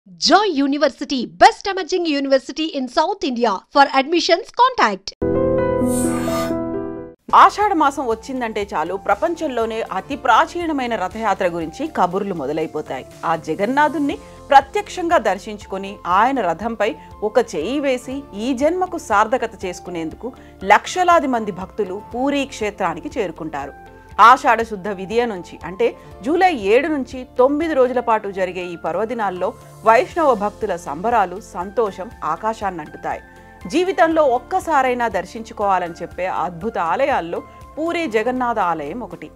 Joy University, best emerging university in South India. For admissions, contact. ఆషాఢ మాసం వచ్చిందంటే చాలు ప్రపంచంలోనే అతి ప్రాచీనమైన రథయాత్ర గురించి కబుర్లు మొదలైపోతాయి. ఆ జగన్నాథుణ్ణి ప్రత్యక్షంగా దర్శించుకొని ఆయన రథంపై ఒక చెయ్యి వేసి ఈ జన్మకు సార్థకత చేసుకునేందుకు లక్షలాది మంది భక్తులు పూరీ క్షేత్రానికి చేరుకుంటారు. ఆషాఢ శుద్ధ విదియ నుంచి అంటే జూలై 7 నుంచి 9 రోజుల పాటు జరిగే ఈ పర్వదినాల్లో వైష్ణవ భక్తుల సంబరాలు, సంతోషం ఆకాశాన్నంటుతాయి. జీవితంలో ఒక్కసారైనా దర్శించుకోవాలని చెప్పే అద్భుత ఆలయాల్లో పూరీ జగన్నాథ ఆలయం ఒకటి.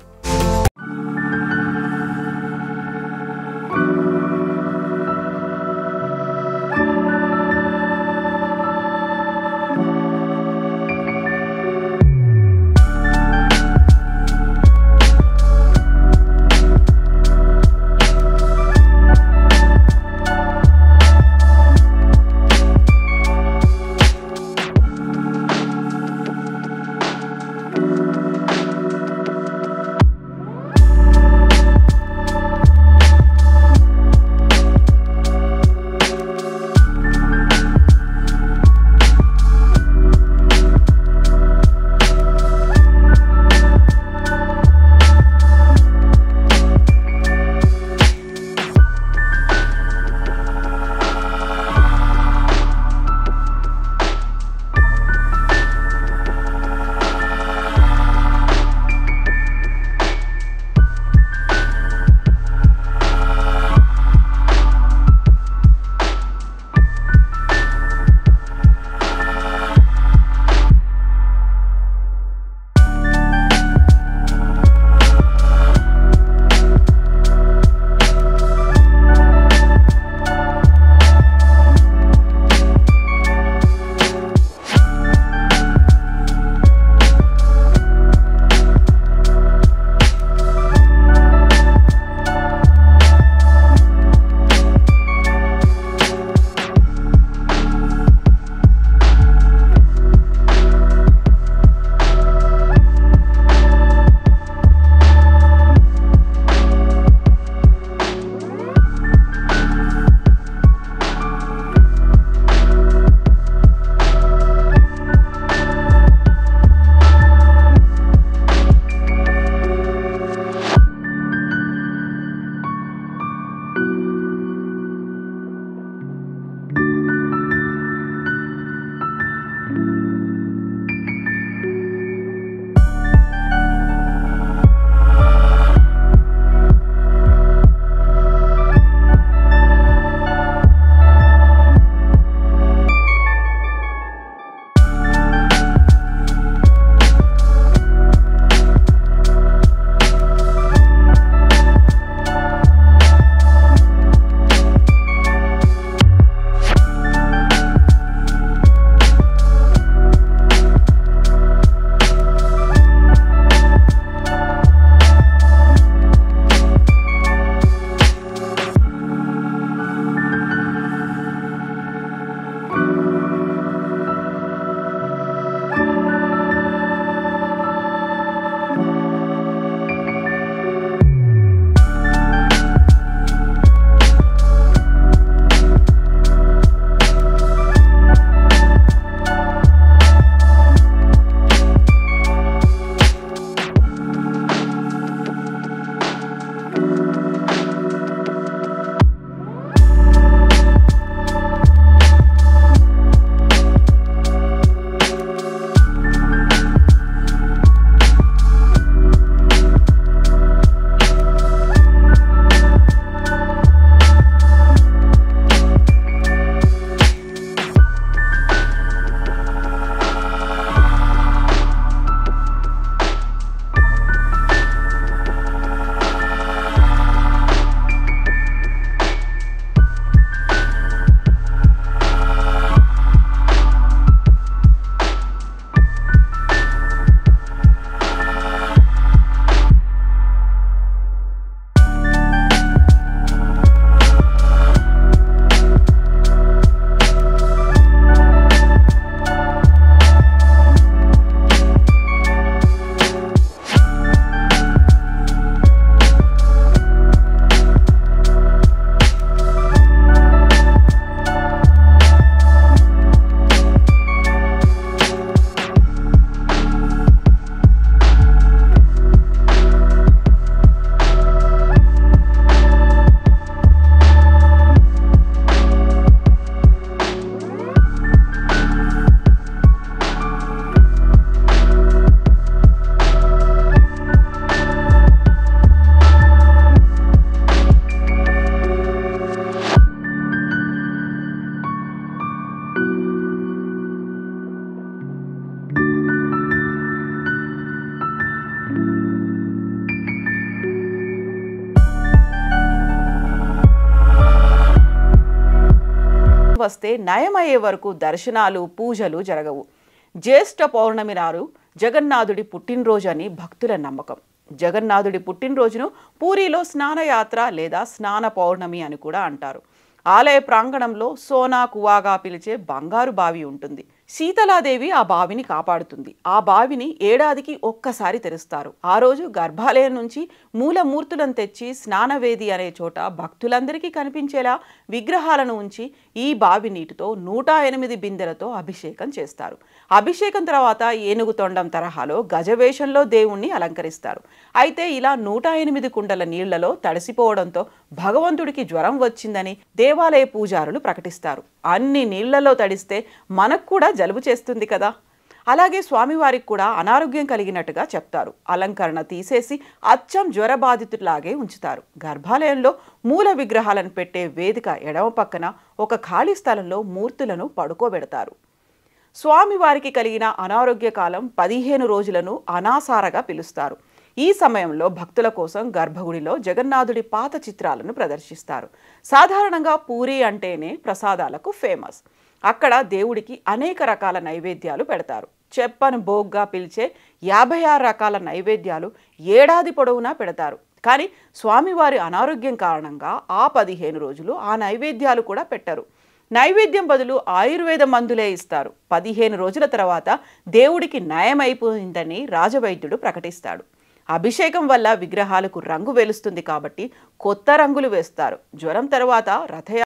వస్తే నయమయ్యే వరకు దర్శనాలు పూజలు జరగవు. జ్యేష్ఠ పౌర్ణమి నాడు జగన్నాథుడి పుట్టినరోజు అని భక్తుల నమ్మకం. జగన్నాథుడి పుట్టినరోజును పూరిలో స్నానయాత్ర లేదా స్నాన పౌర్ణమి అని కూడా అంటారు. ఆలయ ప్రాంగణంలో సోనా కువాగా పిలిచే బంగారు బావి ఉంటుంది. శీతలాదేవి ఆ బావిని కాపాడుతుంది. ఆ బావిని ఏడాదికి ఒక్కసారి తెరుస్తారు. ఆ రోజు గర్భాలయం నుంచి మూలమూర్తులను తెచ్చి స్నానవేది అనే చోట భక్తులందరికీ కనిపించేలా విగ్రహాలను ఉంచి ఈ బావి నీటితో 108 బిందెలతో అభిషేకం చేస్తారు. అభిషేకం తర్వాత ఏనుగు తొండం తరహాలో గజవేషంలో దేవుణ్ణి అలంకరిస్తారు. అయితే ఇలా 108 కుండల నీళ్లలో తడిసిపోవడంతో భగవంతుడికి జ్వరం వచ్చిందని దేవాలయ పూజారులు ప్రకటిస్తారు. అన్ని నీళ్లలో తడిస్తే మనకు కూడా జలుబు చేస్తుంది కదా. అలాగే స్వామివారికి కూడా అనారోగ్యం కలిగినట్టుగా చెప్తారు. అలంకరణ తీసేసి అచ్చం జ్వరబాధితులాగే ఉంచుతారు. గర్భాలయంలో మూల విగ్రహాలను పెట్టే వేదిక ఎడమ పక్కన ఒక ఖాళీ స్థలంలో మూర్తులను పడుకోబెడతారు. స్వామివారికి కలిగిన అనారోగ్య కాలం 15 రోజులను అనాసారగా పిలుస్తారు. ఈ సమయంలో భక్తుల కోసం గర్భగుడిలో జగన్నాథుడి పాత చిత్రాలను ప్రదర్శిస్తారు. సాధారణంగా పూరి అంటేనే ప్రసాదాలకు ఫేమస్. అక్కడ దేవుడికి అనేక రకాల నైవేద్యాలు పెడతారు. చెప్పను భోగ్గా పిలిచే 56 రకాల నైవేద్యాలు ఏడాది పొడవునా పెడతారు. కానీ స్వామివారి అనారోగ్యం కారణంగా ఆ 15 రోజులు ఆ నైవేద్యాలు కూడా పెట్టరు. నైవేద్యం బదులు ఆయుర్వేద మందులే ఇస్తారు. 15 రోజుల తర్వాత దేవుడికి నయమైపోయిందని రాజవైద్యుడు ప్రకటిస్తాడు. అభిషేకం వల్ల విగ్రహాలకు రంగు వెలుస్తుంది కాబట్టి కొత్త రంగులు వేస్తారు. జ్వరం తర్వాత రథయాత్ర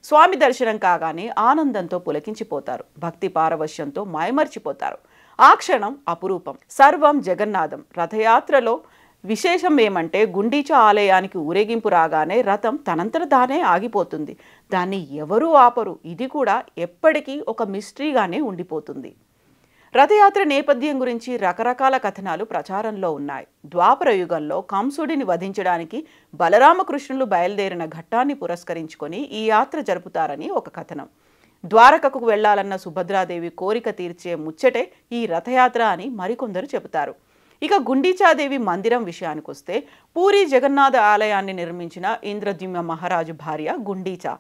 స్వామి దర్శనం కాగానే ఆనందంతో పులకించిపోతారు. భక్తి పారవశ్యంతో మైమర్చిపోతారు. ఆ క్షణం అపురూపం. సర్వం జగన్నాథం. రథయాత్రలో విశేషం ఏమంటే గుండీచా ఆలయానికి ఊరేగింపు రాగానే రథం తనంతట తానే ఆగిపోతుంది. దాన్ని ఎవరూ ఆపరు. ఇది కూడా ఎప్పటికీ ఒక మిస్టరీగానే ఉండిపోతుంది. రథయాత్ర నేపథ్యం గురించి రకరకాల కథనాలు ప్రచారంలో ఉన్నాయి. ద్వాపర యుగంలో కంసుడిని వధించడానికి బలరామకృష్ణులు బయలుదేరిన ఘట్టాన్ని పురస్కరించుకొని ఈ యాత్ర జరుపుతారని ఒక కథనం. ద్వారకకు వెళ్లాలన్న సుభద్రాదేవి కోరిక తీర్చే ముచ్చటే ఈ రథయాత్ర అని మరికొందరు చెబుతారు. ఇక గుండీచాదేవి మందిరం విషయానికొస్తే పూరి జగన్నాథ ఆలయాన్ని నిర్మించిన ఇంద్రద్యుమ్న మహారాజు భార్య గుండీచా.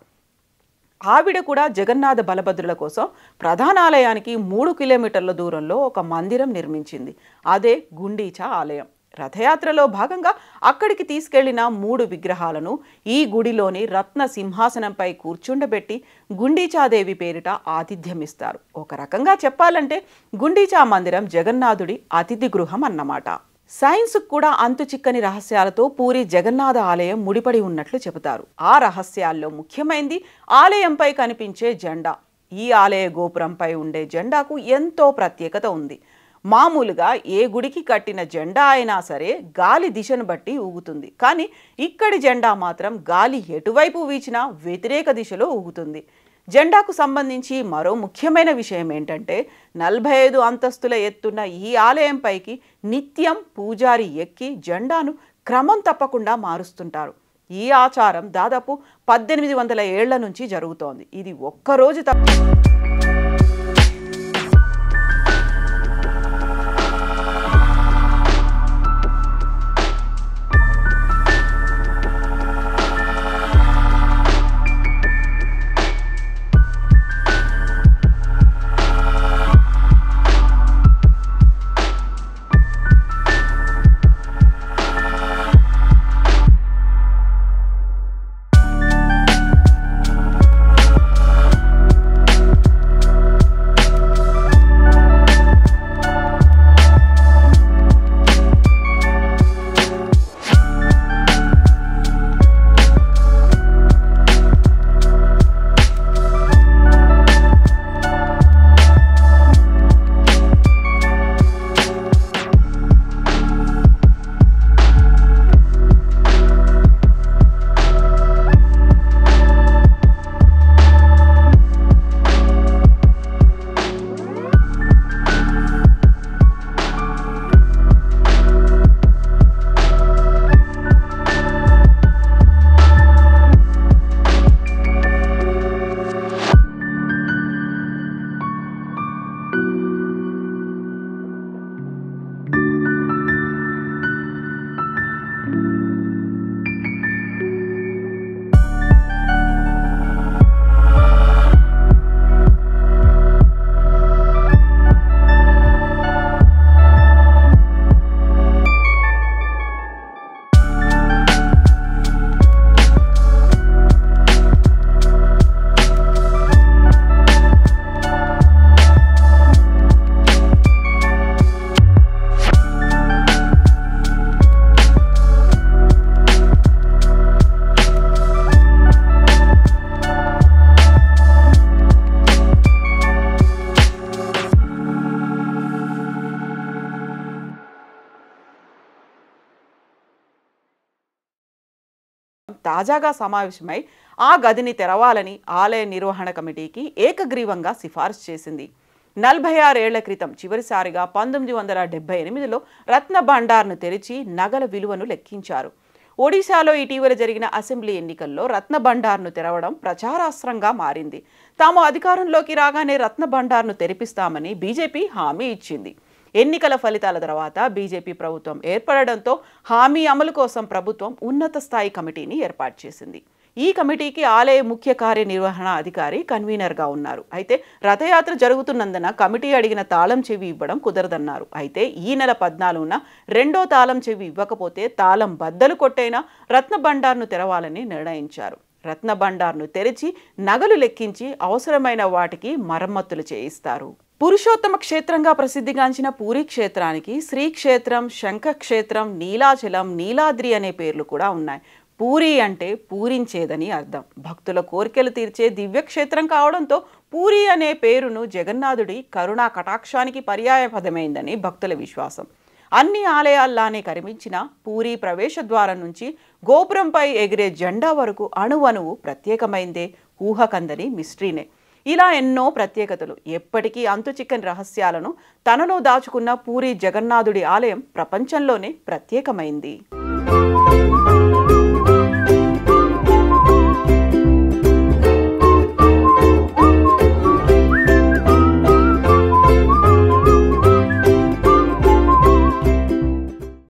ఆవిడ కూడా జగన్నాథ బలభద్రుల కోసం ప్రధాన ఆలయానికి 3 కిలోమీటర్ల దూరంలో ఒక మందిరం నిర్మించింది. అదే గుండీచా ఆలయం. రథయాత్రలో భాగంగా అక్కడికి తీసుకెళ్లిన 3 విగ్రహాలను ఈ గుడిలోని రత్న సింహాసనంపై కూర్చుండబెట్టి గుండీచాదేవి పేరిట ఆతిథ్యమిస్తారు. ఒక రకంగా చెప్పాలంటే గుండీచా మందిరం జగన్నాథుడి అతిథి గృహం అన్నమాట. సైన్స్ కూడా అంతు చిక్కని రహస్యాలతో పూరి జగన్నాథ ఆలయం ముడిపడి ఉన్నట్లు చెబుతారు. ఆ రహస్యాల్లో ముఖ్యమైనది ఆలయంపై కనిపించే జెండా. ఈ ఆలయ గోపురంపై ఉండే జెండాకు ఎంతో ప్రత్యేకత ఉంది. మామూలుగా ఏ గుడికి కట్టిన జెండా అయినా సరే గాలి దిశను బట్టి ఊగుతుంది. కానీ ఇక్కడి జెండా మాత్రం గాలి ఎటువైపు వీచినా వ్యతిరేక దిశలో ఊగుతుంది. జెండాకు సంబంధించి మరో ముఖ్యమైన విషయం ఏంటంటే 45 అంతస్తుల ఎత్తున్న ఈ ఆలయంపైకి నిత్యం పూజారి ఎక్కి జెండాను క్రమం తప్పకుండా మారుస్తుంటారు. ఈ ఆచారం దాదాపు 1800 ఏళ్ల నుంచి జరుగుతోంది. ఇది ఒక్కరోజు తాజాగా సమావేశమై ఆ గదిని తెరవాలని ఆలయ నిర్వహణ కమిటీకి ఏకగ్రీవంగా సిఫార్సు చేసింది. 46 ఏళ్ల క్రితం చివరిసారిగా 1978లో రత్న భండార్ను తెరిచి నగల విలువను లెక్కించారు. ఒడిశాలో ఇటీవల జరిగిన అసెంబ్లీ ఎన్నికల్లో రత్న భండార్ను తెరవడం ప్రచారాస్త్రంగా మారింది. తాము అధికారంలోకి రాగానే రత్న భండార్ను తెరిపిస్తామని బీజేపీ హామీ ఇచ్చింది. ఎన్నికల ఫలితాల తర్వాత బీజేపీ ప్రభుత్వం ఏర్పడడంతో హామీ అమలు కోసం ప్రభుత్వం ఉన్నత స్థాయి కమిటీని ఏర్పాటు చేసింది. ఈ కమిటీకి ఆలయ ముఖ్య కార్యనిర్వహణ అధికారి కన్వీనర్గా ఉన్నారు. అయితే రథయాత్ర జరుగుతున్నందున కమిటీ అడిగిన తాళం చెవి ఇవ్వడం కుదరదన్నారు. అయితే ఈ నెల 14న రెండో తాళం చెవి ఇవ్వకపోతే తాళం బద్దలు కొట్టైనా రత్న భండార్ను తెరవాలని నిర్ణయించారు. రత్న భండార్ను తెరిచి నగలు లెక్కించి అవసరమైన వాటికి మరమ్మతులు చేయిస్తారు. పురుషోత్తమ క్షేత్రంగా ప్రసిద్ధిగాంచిన పూరీ క్షేత్రానికి శ్రీక్షేత్రం, శంఖక్షేత్రం, నీలాచలం, నీలాద్రి అనే పేర్లు కూడా ఉన్నాయి. పూరి అంటే పూరించేదని అర్థం. భక్తుల కోరికలు తీర్చే దివ్యక్షేత్రం కావడంతో పూరి అనే పేరును జగన్నాథుడి కరుణా కటాక్షానికి పర్యాయ పదమైందని భక్తుల విశ్వాసం. అన్ని ఆలయాల్లానే కనిపించిన పూరి ప్రవేశ ద్వారం నుంచి గోపురంపై ఎగిరే జెండా వరకు అణువణువు ప్రత్యేకమైందే, ఊహకందని మిస్టరీనే. ఇలా ఎన్నో ప్రత్యేకతలు, ఎప్పటికీ అంతుచిక్కని రహస్యాలను తనలో దాచుకున్న పూరి జగన్నాథుడి ఆలయం ప్రపంచంలోనే ప్రత్యేకమైంది.